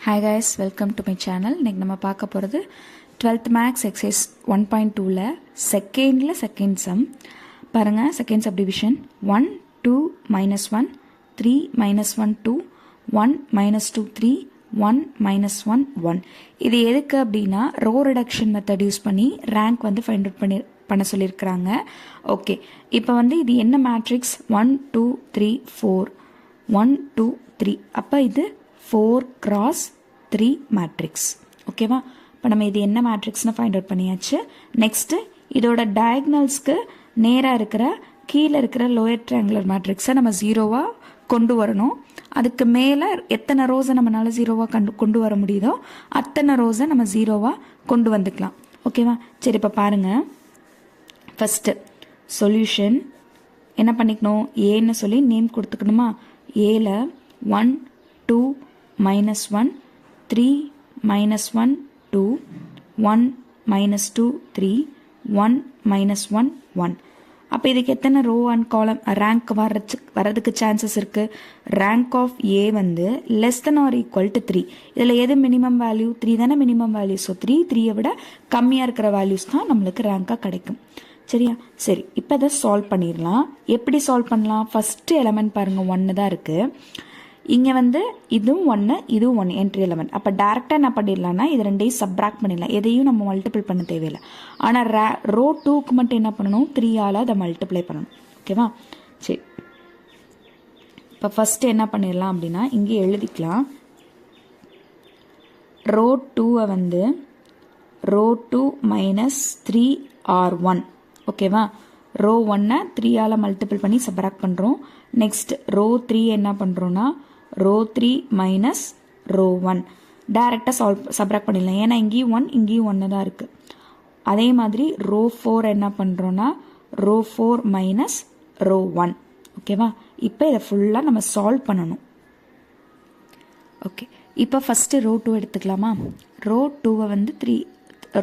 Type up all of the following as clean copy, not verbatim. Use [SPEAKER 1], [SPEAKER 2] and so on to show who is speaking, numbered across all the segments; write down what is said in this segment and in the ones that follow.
[SPEAKER 1] Hi guys, welcome to my channel. இன்னைக்கு நம்ம பார்க்க போகிறது 12th Maths Exercise 1.2ல செகண்ட் சம் பாருங்கள். Second subdivision 1 2 -1 3 -1 2 1 -2 3 1 -1 1. இது எதுக்கு அப்படின்னா ரோ ரிடக்ஷன் மெத்தட் யூஸ் பண்ணி ரேங்க் வந்து ஃபைண்ட் அவுட் பண்ண சொல்லியிருக்கிறாங்க. ஓகே, இப்போ வந்து இது என்ன மேட்ரிக்ஸ் 1 2 3 4 1 2 3. அப்போ இது 4x3 மேட்ரிக்ஸ். ஓகேவா? இப்போ நம்ம இது என்ன மேட்ரிக்ஸ்னு ஃபைண்ட் அவுட் பண்ணியாச்சு. நெக்ஸ்ட்டு இதோட டயக்னல்ஸ்க்கு நேராக இருக்கிற கீழே இருக்கிற லோயர் ட்ரையாங்குலர் மேட்ரிக்ஸை நம்ம ஜீரோவாக கொண்டு வரணும். அதுக்கு மேலே எத்தனை ரோஸை நம்மளால ஜீரோவாக கொண்டு வர முடியுதோ அத்தனை ரோஸை நம்ம ஜீரோவாக கொண்டு வந்துக்கலாம். ஓகேவா? சரி, இப்போ பாருங்கள். ஃபஸ்ட்டு சொல்யூஷன் என்ன பண்ணிக்கணும், ஏன்னு சொல்லி நேம் கொடுத்துக்கணுமா. ஏல 1 2 -1 3 -1 2 1 -2 3 1 -1 1. அப்போ இதுக்கு எத்தனை ரோ அண்ட் காலம் ரேங்க் வர்றதுக்கு சான்சஸ் இருக்குது. ரேங்க் ஆஃப் ஏ வந்து less than or equal to 3. இதில் எது மினிமம் வேல்யூ? 3 தானே மினிமம் வேல்யூ. ஸோ 3யை விட கம்மியாக இருக்கிற வேல்யூஸ் தான் நம்மளுக்கு ரேங்காக கிடைக்கும். சரியா? சரி, இப்போ இதை சால்வ் பண்ணிடலாம். எப்படி சால்வ் பண்ணலாம்? ஃபஸ்ட்டு எலமெண்ட் பாருங்கள், 1 தான் இருக்குது. இங்கே வந்து இதுவும் 1 இதுவும் 1 என்ட்ரி எலமெண்ட். அப்போ டேரெக்டாக என்ன பண்ணிடலாம்னா இது ரெண்டையும் சப்ராக்ட் பண்ணிடலாம். எதையும் நம்ம மல்டிபிள் பண்ண தேவையில்லை. ஆனால் ரோ 2க்கு மட்டும் என்ன பண்ணணும், 3ஆல் அதை மல்டிப்ளை பண்ணணும். ஓகேவா? சரி, இப்போ ஃபஸ்ட்டு என்ன பண்ணிடலாம் அப்படின்னா இங்கே எழுதிக்கலாம். ரோ 2வை வந்து ரோ 2 -3R1. ஓகேவா? ரோ 1-ஐ 3ஆல் மல்டிபிள் பண்ணி சப்ராக்ட் பண்ணுறோம். நெக்ஸ்ட் ரோ 3 என்ன பண்ணுறோன்னா ரோ 3 மைனஸ் ரோ 1 டைரெக்டாக சப்ராக்ட் பண்ணிடலாம். ஏன்னா இங்கேயும் 1 இங்கேயும் 1 தான் இருக்குது. அதே மாதிரி ரோ 4 என்ன பண்ணுறோன்னா ரோ 4 மைனஸ் ரோ 1. ஓகேவா? இப்போ இதை ஃபுல்லாக நம்ம சால்வ் பண்ணணும். ஓகே, இப்போ ஃபஸ்ட்டு ரோ 2 எடுத்துக்கலாமா. ரோ 2வை வந்து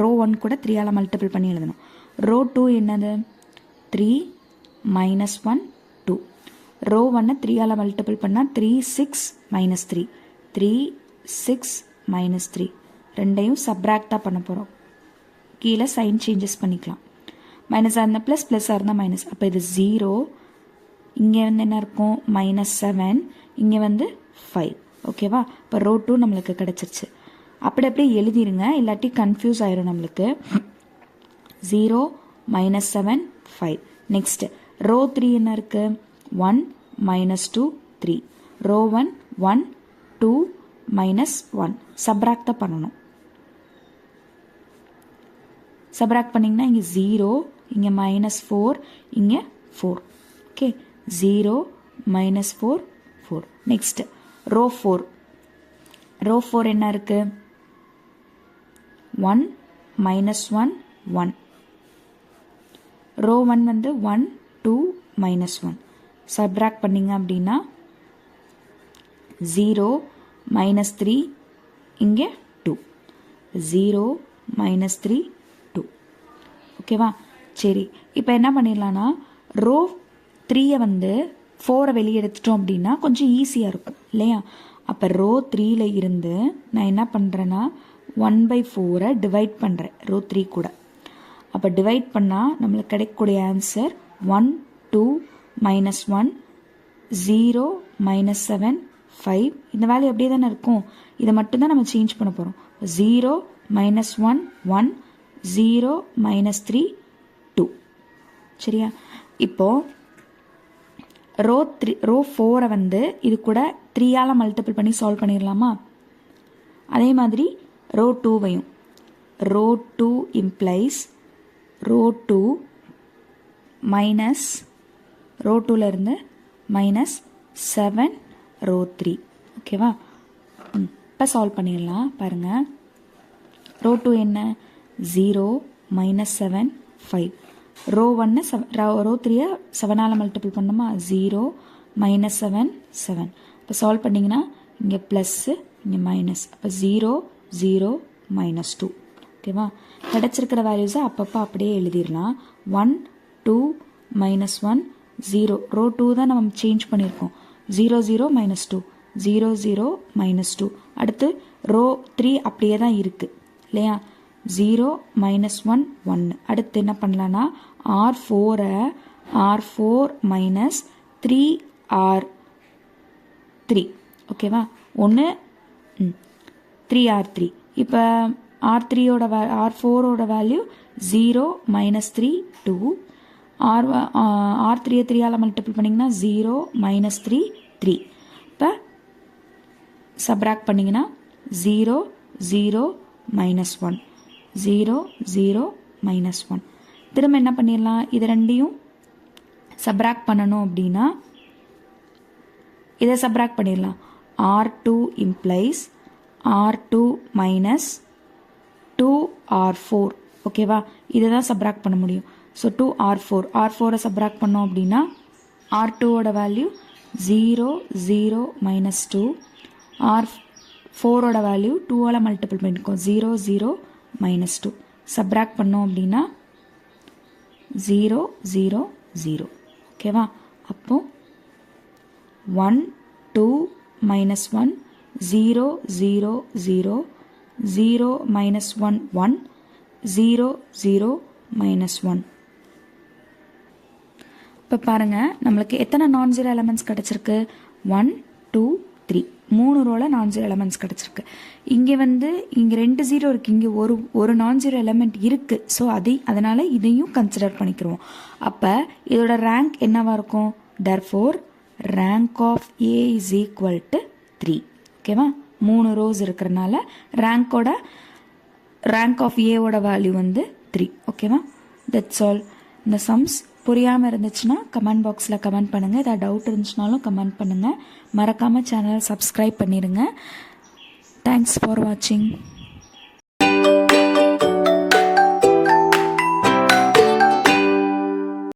[SPEAKER 1] ரோ 1 கூட 3ஆல் மல்டிபிள் பண்ணி எழுதணும். ரோ 2 என்னது 3 -1 2. ரோ 1-ஐ 3ஆல் மல்டிபிள் பண்ணால் 3 6 -3 3 6 -3. ரெண்டையும் சப்ராக்டாக பண்ண போகிறோம். கீழே சைன் சேஞ்சஸ் பண்ணிக்கலாம். மைனஸாக இருந்தால் ப்ளஸ், ப்ளஸ்ஸாக இருந்தால் மைனஸ். அப்போ இது 0. இங்கே வந்து என்ன இருக்கும் -7. இங்கே வந்து 5. ஓகேவா? இப்போ ரோ 2 நம்மளுக்கு கிடச்சிருச்சு. அப்படியே எழுதிருங்க, இல்லாட்டி கன்ஃபியூஸ் ஆயிரும் நம்மளுக்கு. 0 -7 5. நெக்ஸ்ட் ரோ 3 என்ன இருக்கு 1 -2 3. ரோ 1 1 2 -1 சப்ராக்ட் தான் பண்ணணும். சப்ராக்ட் பண்ணிங்கன்னா இங்கே 0 இங்கே -4 இங்கே 4. ஓகே, 0 -4 4. Next row 4. ரோ 4 என்ன இருக்கு 1 -1 1. ரோ 1 வந்து 1 2 -1 சப்ராக்ட் பண்ணிங்க அப்படின்னா 0 -3 இங்கே 2 0 -3 2. ஓகேவா? சரி, இப்போ என்ன பண்ணிடலான்னா ரோ 3யை வந்து 4 வெளியே எடுத்துட்டோம் அப்படின்னா கொஞ்சம் ஈஸியாக இருக்கும் இல்லையா? அப்போ ரோ 3ல இருந்து நான் என்ன பண்ணுறேன்னா 1/4 டிவைட் பண்ணுறேன் ரோ 3 கூட. அப்போ டிவைட் பண்ணால் நம்மளுக்கு கிடைக்கக்கூடிய ஆன்சர் 1 2 -1 0 -7 5. இந்த வேல்யூ அப்படியே தானே இருக்கும். இதை மட்டும்தான் நம்ம சேஞ்ச் பண்ண போகிறோம். 0 -1 1 0 -3 2. சரியா? இப்போது ரோ 4-ஐ வந்து இது கூட 3ஆல் மல்டிபிள் பண்ணி சால்வ் பண்ணிடலாமா. அதே மாதிரி ரோ 2வையும் row 2 implies row 2 minus row 2ல இருந்து -7 ரோ 3. ஓகேவா? இப்போ சால்வ் பண்ணிடலாம். பாருங்கள், ரோ 2 என்ன 0 -7 5. ரோ 1 ரோ 3-ஐ 7ஆல் மல்டிபிள் பண்ணோமா 0 -7 7. இப்போ சால்வ் பண்ணிங்கன்னா இங்கே ப்ளஸ்ஸு இங்கே மைனஸ். அப்போ 0 0 -2. ஓகேவா? கிடச்சிருக்கிற வேல்யூஸை அப்பப்போ அப்படியே எழுதிடலாம். 1 2 -1 0. ரோ 2 தான் நம்ம சேஞ்ச் பண்ணியிருக்கோம். 0 0 -2 0 0 -2. அடுத்து ரோ 3 அப்படியே தான் இருக்குது இல்லையா. 0 -1 1. அடுத்து என்ன பண்ணலான்னா R4 மைனஸ் 3R3 ஓகேவா. 3R3. இப்போ R4ஓட வேல்யூ 0 -3 2. R3 3ஆல் மல்டிபிள் பண்ணிங்கன்னா 0 -3 3. இப்போ சப்ராக்ட் பண்ணிங்கன்னா 0 0 -1 0 0 -1. திரும்ப என்ன பண்ணிடலாம், இது ரெண்டையும் சப்ராக்ட் பண்ணணும் அப்படின்னா இதை சப்ராக்ட் பண்ணிடலாம். R2 implies R2 minus 2R4 ஓகேவா. இதை தான் சப்ராக்ட் பண்ண முடியும். ஸோ 2R4 சப்ராக்ட் பண்ணோம் அப்படின்னா R2ஓட வேல்யூ 0 0 -2. R4ஓட வேல்யூ 2ஆல் மல்டிபிள் பண்ணிக்கோம் 0 0 -2. சப்ராக்ட் பண்ணோம் அப்படின்னா 0 0 0 ஓகேவா. அப்போ 1 2 -1 0 0 0 0 -1 1 0 0 -1. இப்போ பாருங்கள் நம்மளுக்கு எத்தனை நான் ஜீரோ எலமெண்ட்ஸ் கிடச்சிருக்கு. 1 2 3 3 ரோவில் நான் ஜீரோ எலமெண்ட்ஸ் கிடச்சிருக்கு. இங்கே இங்கே 2 0 இருக்குது, இங்கே ஒரு நான் ஜீரோ எலமெண்ட் இருக்குது. ஸோ அதனால் இதையும் கன்சிடர் பண்ணிக்கிறோம். அப்போ இதோட ரேங்க் என்னவாக இருக்கும். therefore rank of A is equal to 3 ஓகேவா. 3 ரோஸ் இருக்கிறனால ரேங்க் ஆஃப் ஏவோட வேல்யூ 3 ஓகேவா. That's all. இந்த சம்ஸ் புரியாமல் இருந்துச்சுன்னா கமெண்ட் பாக்ஸில் கமெண்ட் பண்ணுங்கள். ஏதாவது டவுட் இருந்துச்சுனாலும் கமெண்ட் பண்ணுங்கள். மறக்காமல் சேனலை சப்ஸ்கிரைப் பண்ணிடுங்க. தேங்க்ஸ் ஃபார் வாட்சிங்.